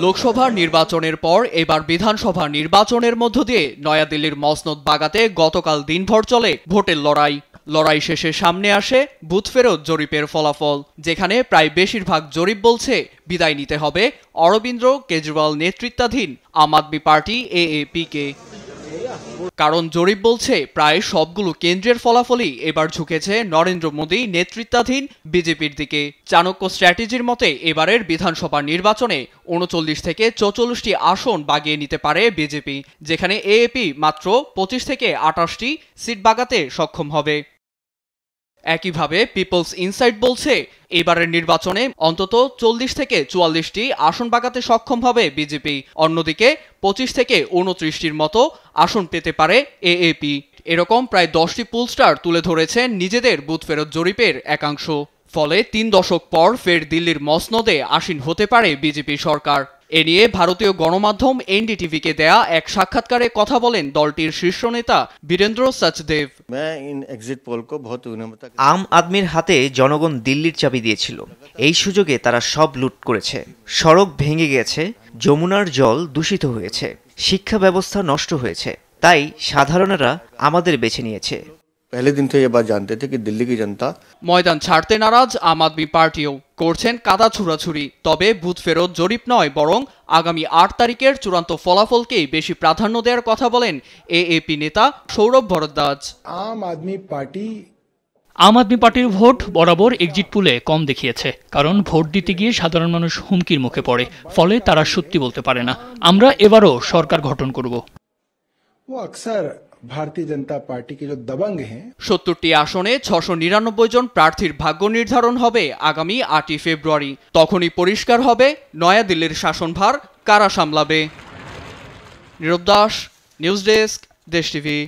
লোকসভা নির্বাচনের পর এবার বিধানসভা নির্বাচনের মধ্য দিয়ে নয়াদিল্লির মসনদ বাগাতে গতকাল দিনভর চলে ভোটের লড়াই শেষে সামনে আসে বুথ ফেরত জরিপের ফলাফল, যেখানে প্রায় বেশিরভাগ জরিপ বলছে বিদায় নিতে হবে অরবিন্দ কেজরিওয়াল নেতৃত্বাধীন আম আদমি পার্টি এএপি কে। কারণ জরিপ বলছে প্রায় সবগুলো কেন্দ্রের ফলাফলই এবার ঝুঁকেছে নরেন্দ্র মোদী নেতৃত্বাধীন বিজেপির দিকে। চাণক্য স্ট্র্যাটেজির মতে এবারের বিধানসভা নির্বাচনে ৩৯ থেকে ৪৪টি আসন বাগিয়ে নিতে পারে বিজেপি, যেখানে এএপি মাত্র ২৫ থেকে ২৮টি সিট বাগাতে সক্ষম হবে। একইভাবে পিপলস ইনসাইট বলছে এবারের নির্বাচনে অন্তত ৪০ থেকে ৪৪টি আসন বাগাতে সক্ষম হবে বিজেপি। অন্যদিকে ২৫ থেকে ২৯টির মতো আসন পেতে পারে এএপি। এরকম প্রায় 10টি পোলস্টার তুলে ধরেছেন নিজেদের বুথ ফেরত জরিপের একাংশ। ফলে ৩ দশক পর ফের দিল্লির মসনদে আসীন হতে পারে বিজেপি সরকার। এ নিয়ে ভারতীয় গণমাধ্যম এনডিটিভিকে দেয়া এক সাক্ষাৎকারে কথা বলেন দলটির শীর্ষ নেতা বীরেন্দ্র সচদেব। আম আদমির হাতে জনগণ দিল্লির চাবি দিয়েছিল, এই সুযোগে তারা সব লুট করেছে। সড়ক ভেঙে গেছে, যমুনার জল দূষিত হয়েছে, শিক্ষা ব্যবস্থা নষ্ট হয়েছে, তাই সাধারণেরা আমাদের বেছে নিয়েছে। पहले दिन से ये बात जानते थे कि दिल्ली की जनता ময়দান ছাড়তে নারাজ আম আদমি পার্টিও করছেন কাদা ছুড়াছুড়ি। তবে বুথ ফেরত জরিপ নয়, বরং আগামী ৮ তারিখের চূড়ান্ত ফলাফলকেই বেশি প্রাধান্য দেওয়ার কথা বলেন এএপি নেতা সৌরভ ভরদ্বাজ। আম আদমি পার্টির ভোট বরাবর এক্সিট পুলে কম দেখিয়েছে, কারণ ভোট দিতে গিয়ে সাধারণ মানুষ হুমকির মুখে পড়ে, ফলে তারা সত্যি বলতে পারে না। আমরা এবারও সরকার গঠন করব। ভারতীয় জনতা পার্টি কে যে দবঙ্গ হ্যাঁ। ৭০টি আসনে ৬৯৯ জন প্রার্থীর ভাগ্য নির্ধারণ হবে আগামী ৮ই ফেব্রুয়ারি। তখনই পরিষ্কার হবে নয়াদিল্লির শাসনভার কারা সামলাবে। নীরব দাস, নিউজ ডেস্ক, দেশ টিভি।